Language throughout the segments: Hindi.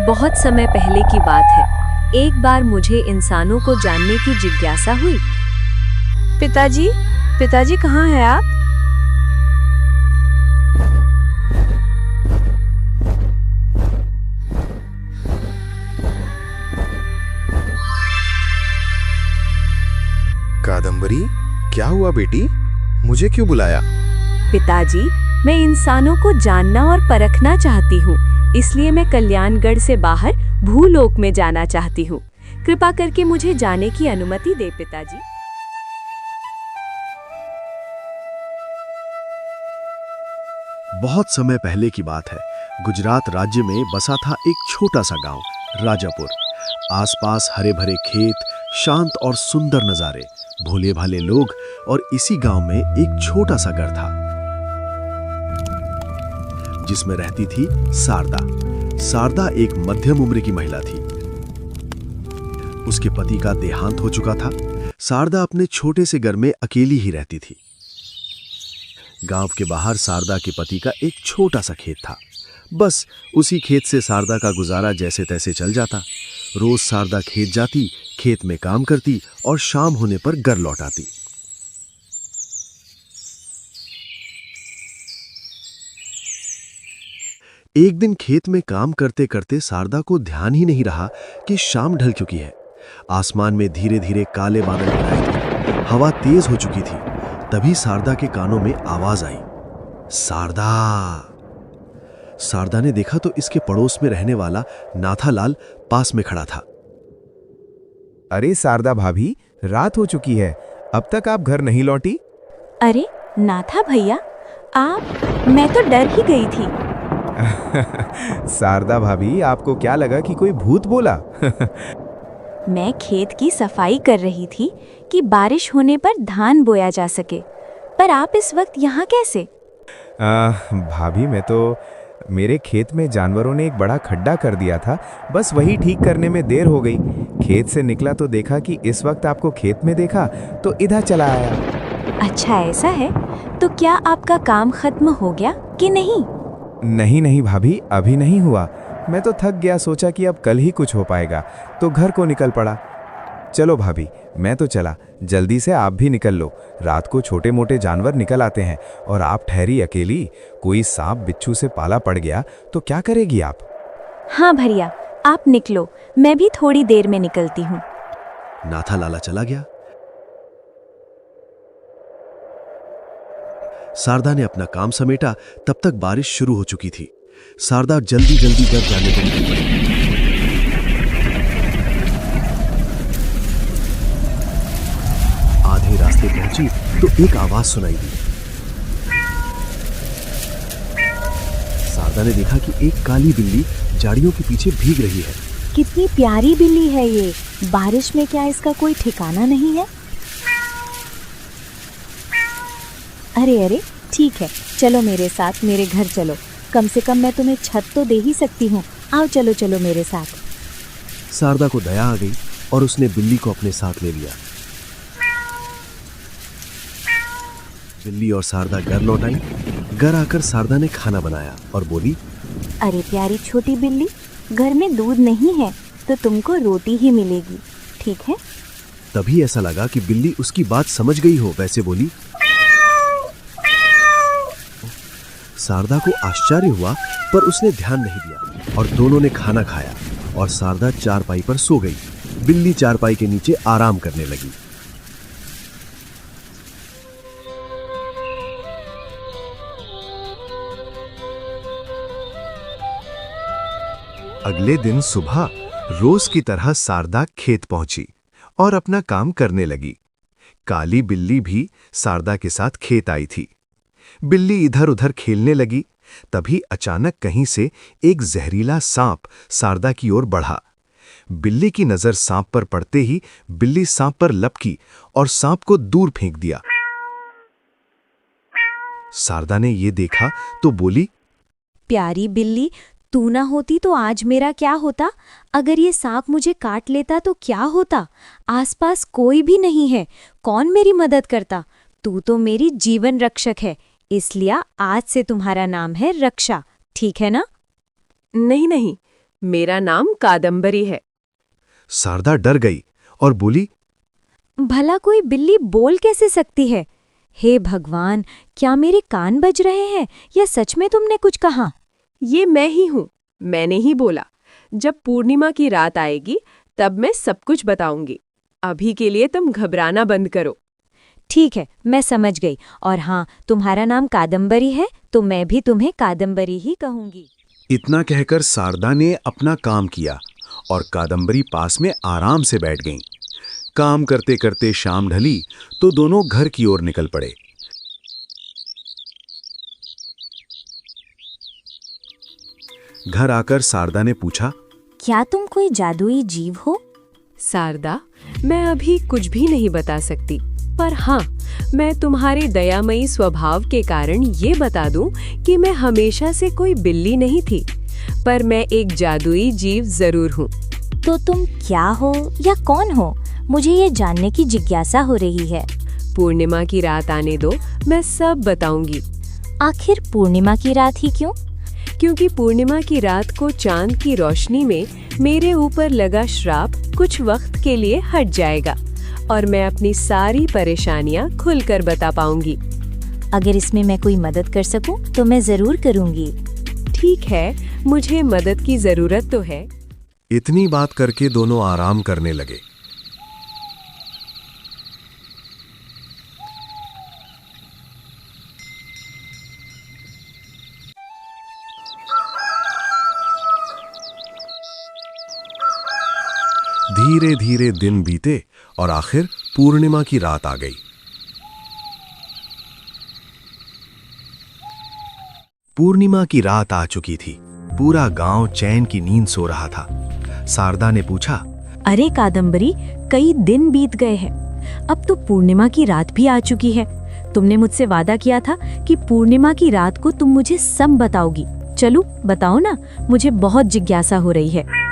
बहुत समय पहले की बात है। एक बार मुझे इंसानों को जानने की जिज्ञासा हुई। पिताजी, पिताजी कहाँ हैं आप? कादम्बरी, क्या हुआ बेटी? मुझे क्यों बुलाया? पिताजी, मैं इंसानों को जानना और परखना चाहती हूँ, इसलिए मैं कल्याणगढ़ से बाहर भूलोक में जाना चाहती हूँ। कृपा करके मुझे जाने की अनुमति दे पिताजी। बहुत समय पहले की बात है। गुजरात राज्य में बसा था एक छोटा सा गांव, राजापुर। आसपास हरे भरे खेत, शांत और सुंदर नजारे, भोले भाले लोग और इसी गांव में एक छोटा सा घर था जिसमें रहती थी शारदा। शारदा एक मध्यम उम्र की महिला थी। उसके पति का देहांत हो चुका था। शारदा अपने छोटे से घर में अकेली ही रहती थी। गांव के बाहर शारदा के पति का एक छोटा सा खेत था। बस उसी खेत से शारदा का गुजारा जैसे तैसे चल जाता। रोज शारदा खेत जाती, खेत में काम करती और शाम होने पर घर लौट आती। एक दिन खेत में काम करते करते शारदा को ध्यान ही नहीं रहा कि शाम ढल चुकी है। आसमान में धीरे धीरे काले बादल घिराए थे। हवा तेज हो चुकी थी। तभी शारदा के कानों में आवाज आई, शारदा। शारदा ने देखा तो इसके पड़ोस में रहने वाला नाथालाल पास में खड़ा था। अरे शारदा भाभी, रात हो चुकी है, अब तक आप घर नहीं लौटी? अरे नाथा भैया, आप, मैं तो डर ही गई थी। शारदा भाभी, आपको क्या लगा कि कोई भूत बोला? मैं खेत की सफाई कर रही थी कि बारिश होने पर धान बोया जा सके, पर आप इस वक्त यहाँ कैसे? भाभी, मैं तो मेरे खेत में जानवरों ने एक बड़ा खड्डा कर दिया था, बस वही ठीक करने में देर हो गई। खेत से निकला तो देखा कि इस वक्त आपको खेत में देखा तो इधर चला आया। अच्छा ऐसा है, तो क्या आपका काम खत्म हो गया कि नहीं? नहीं नहीं भाभी, अभी नहीं हुआ। मैं तो थक गया, सोचा कि अब कल ही कुछ हो पाएगा, तो घर को निकल पड़ा। चलो भाभी, मैं तो चला, जल्दी से आप भी निकल लो। रात को छोटे मोटे जानवर निकल आते हैं और आप ठहरी अकेली। कोई सांप बिच्छू से पाला पड़ गया तो क्या करेगी आप? हाँ भैया, आप निकलो, मैं भी थोड़ी देर में निकलती हूँ। नाथालाल चला गया। शारदा ने अपना काम समेटा। तब तक बारिश शुरू हो चुकी थी। शारदा जल्दी जल्दी घर जाने को निकल पड़ी। आधे रास्ते पहुंची तो एक आवाज सुनाई दी। शारदा ने देखा कि एक काली बिल्ली झाड़ियों के पीछे भीग रही है। कितनी प्यारी बिल्ली है ये, बारिश में क्या इसका कोई ठिकाना नहीं है? अरे अरे, ठीक है, चलो मेरे साथ, मेरे घर चलो। कम से कम मैं तुम्हें छत तो दे ही सकती हूँ। आओ चलो चलो मेरे साथ। शारदा को दया आ गई और उसने बिल्ली को अपने साथ ले लिया। बिल्ली और शारदा घर लौट आई। घर आकर शारदा ने खाना बनाया और बोली, अरे प्यारी छोटी बिल्ली, घर में दूध नहीं है तो तुमको रोटी ही मिलेगी, ठीक है? तभी ऐसा लगा कि बिल्ली उसकी बात समझ गई हो, वैसे बोली। शारदा को आश्चर्य हुआ पर उसने ध्यान नहीं दिया और दोनों ने खाना खाया और शारदा चारपाई पर सो गई। बिल्ली चारपाई के नीचे आराम करने लगी। अगले दिन सुबह रोज की तरह शारदा खेत पहुंची और अपना काम करने लगी। काली बिल्ली भी शारदा के साथ खेत आई थी। बिल्ली इधर उधर खेलने लगी। तभी अचानक कहीं से एक जहरीला सांप शारदा की ओर बढ़ा। बिल्ली की नजर सांप पर पड़ते ही बिल्ली सांप पर लपकी और सांप को दूर फेंक दिया। शारदा ने यह देखा तो बोली, प्यारी बिल्ली, तू ना होती तो आज मेरा क्या होता? अगर ये सांप मुझे काट लेता तो क्या होता? आसपास कोई भी नहीं है, कौन मेरी मदद करता? तू तो मेरी जीवन रक्षक है, इसलिए आज से तुम्हारा नाम है रक्षा, ठीक है ना? नहीं नहीं, मेरा नाम कादम्बरी है। शारदा डर गई और बोली, भला कोई बिल्ली बोल कैसे सकती है? हे भगवान, क्या मेरे कान बज रहे हैं या सच में तुमने कुछ कहा? ये मैं ही हूँ, मैंने ही बोला। जब पूर्णिमा की रात आएगी तब मैं सब कुछ बताऊंगी। अभी के लिए तुम घबराना बंद करो। ठीक है, मैं समझ गई। और हाँ, तुम्हारा नाम कादम्बरी है तो मैं भी तुम्हें कादम्बरी ही कहूंगी। इतना कहकर शारदा ने अपना काम किया और कादम्बरी पास में आराम से बैठ गईं। काम करते करते शाम ढली तो दोनों घर की ओर निकल पड़े। घर आकर शारदा ने पूछा, क्या तुम कोई जादुई जीव हो? शारदा, मैं अभी कुछ भी नहीं बता सकती, पर हाँ, मैं तुम्हारे दयामयी स्वभाव के कारण ये बता दूं कि मैं हमेशा से कोई बिल्ली नहीं थी, पर मैं एक जादुई जीव जरूर हूँ। तो तुम क्या हो या कौन हो? मुझे ये जानने की जिज्ञासा हो रही है। पूर्णिमा की रात आने दो, मैं सब बताऊंगी। आखिर पूर्णिमा की रात ही क्यों? क्योंकि पूर्णिमा की रात को चांद की रोशनी में मेरे ऊपर लगा श्राप कुछ वक्त के लिए हट जाएगा और मैं अपनी सारी परेशानियां खुलकर बता पाऊंगी। अगर इसमें मैं कोई मदद कर सकूं तो मैं जरूर करूंगी। ठीक है, मुझे मदद की जरूरत तो है। इतनी बात करके दोनों आराम करने लगे। धीरे धीरे दिन बीते और आखिर पूर्णिमा की रात आ गई। पूर्णिमा की रात आ चुकी थी। पूरा गांव चैन की नींद सो रहा था। शारदा ने पूछा, अरे कादम्बरी, कई दिन बीत गए हैं, अब तो पूर्णिमा की रात भी आ चुकी है। तुमने मुझसे वादा किया था कि पूर्णिमा की रात को तुम मुझे सब बताओगी। चलो बताओ ना, मुझे बहुत जिज्ञासा हो रही है।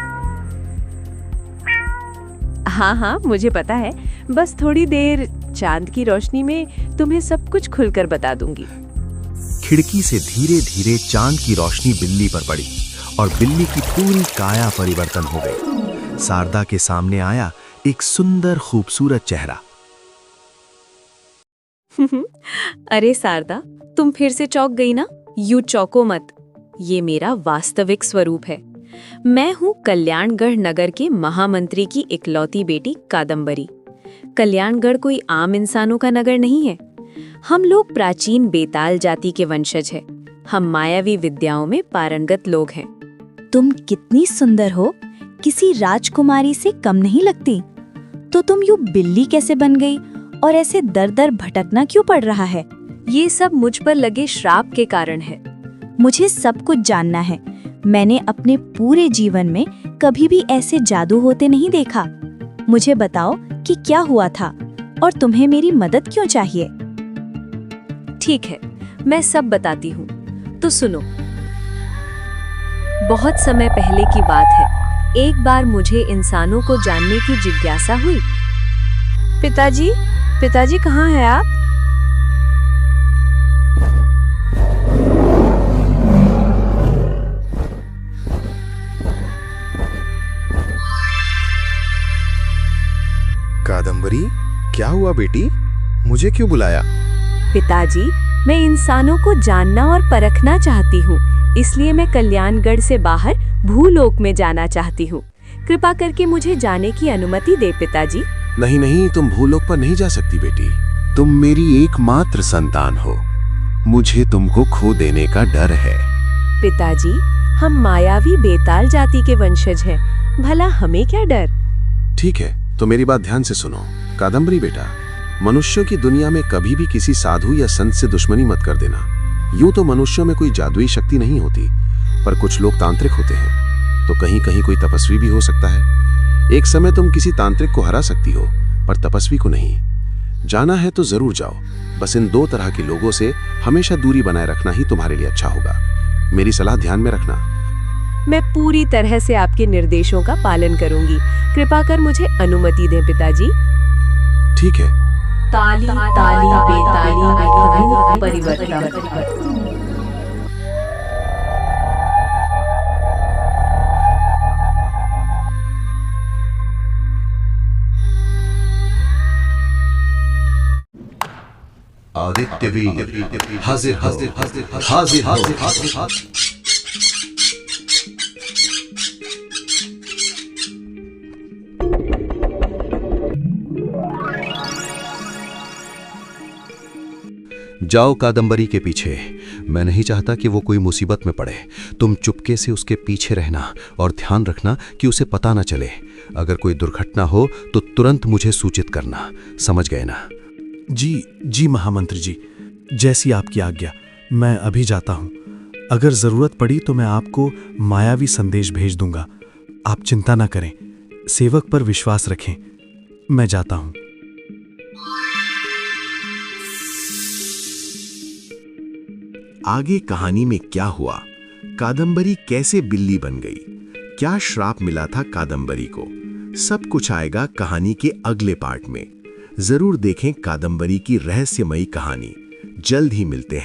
हाँ, मुझे पता है। बस थोड़ी देर चांद की रोशनी में तुम्हें सब कुछ खुलकर बता दूंगी। खिड़की से धीरे धीरे चांद की रोशनी बिल्ली पर पड़ी और बिल्ली की पूरी काया परिवर्तन हो गई। शारदा के सामने आया एक सुंदर खूबसूरत चेहरा। अरे शारदा, तुम फिर से चौंक गई ना? यूं चौंको मत, ये मेरा वास्तविक स्वरूप है। मैं हूँ कल्याणगढ़ नगर के महामंत्री की इकलौती बेटी कादम्बरी। कल्याणगढ़ कोई आम इंसानों का नगर नहीं है। हम लोग प्राचीन बेताल जाति के वंशज हैं। हम मायावी विद्याओं में पारंगत लोग हैं। तुम कितनी सुंदर हो, किसी राजकुमारी से कम नहीं लगती। तो तुम यूं बिल्ली कैसे बन गई और ऐसे दर दर भटकना क्यों पड़ रहा है? ये सब मुझ पर लगे श्राप के कारण है। मुझे सब कुछ जानना है। मैंने अपने पूरे जीवन में कभी भी ऐसे जादू होते नहीं देखा। मुझे बताओ कि क्या हुआ था और तुम्हें मेरी मदद क्यों चाहिए? ठीक है, मैं सब बताती हूँ, तो सुनो। बहुत समय पहले की बात है। एक बार मुझे इंसानों को जानने की जिज्ञासा हुई। पिताजी कहाँ हैं आप? कादम्बरी, क्या हुआ बेटी? मुझे क्यों बुलाया? पिताजी, मैं इंसानों को जानना और परखना चाहती हूँ, इसलिए मैं कल्याणगढ़ से बाहर भूलोक में जाना चाहती हूँ। कृपा करके मुझे जाने की अनुमति दे पिताजी। नहीं नहीं, तुम भूलोक पर नहीं जा सकती बेटी। तुम मेरी एकमात्र संतान हो। मुझे तुमको खो देने का डर है। पिताजी, हम मायावी बेताल जाति के वंशज हैं, भला हमें क्या डर? ठीक है, तो मेरी बात ध्यान से सुनो। कादम्बरी बेटा, मनुष्यों की दुनिया में कभी भी किसी साधु या संत से दुश्मनी मत कर देना। यूं तो मनुष्यों में कोई जादुई शक्ति नहीं होती, पर कुछ लोग तांत्रिक होते हैं, तो कहीं कहीं कोई तपस्वी भी हो सकता है। एक समय तुम किसी तांत्रिक को हरा सकती हो, पर तपस्वी को नहीं। जाना है तो जरूर जाओ, बस इन दो तरह के लोगों से हमेशा दूरी बनाए रखना ही तुम्हारे लिए अच्छा होगा। मेरी सलाह ध्यान में रखना। मैं पूरी तरह से आपके निर्देशों का पालन करूंगी। कृपा कर मुझे अनुमति दें पिताजी। ठीक है। ताली ताली बेताली रूप परिवर्तन। देवी हाजिर हाजिर हाजिर हाजिर हाजिर हाजिर। जाओ कादंबरी के पीछे। मैं नहीं चाहता कि वो कोई मुसीबत में पड़े। तुम चुपके से उसके पीछे रहना और ध्यान रखना कि उसे पता न चले। अगर कोई दुर्घटना हो तो तुरंत मुझे सूचित करना, समझ गए ना? जी जी महामंत्री जी, जैसी आपकी आज्ञा। मैं अभी जाता हूँ। अगर जरूरत पड़ी तो मैं आपको मायावी संदेश भेज दूंगा। आप चिंता न करें, सेवक पर विश्वास रखें। मैं जाता हूँ। आगे कहानी में क्या हुआ, कादंबरी कैसे बिल्ली बन गई, क्या श्राप मिला था कादंबरी को, सब कुछ आएगा कहानी के अगले पार्ट में। जरूर देखें कादंबरी की रहस्यमयी कहानी। जल्द ही मिलते हैं।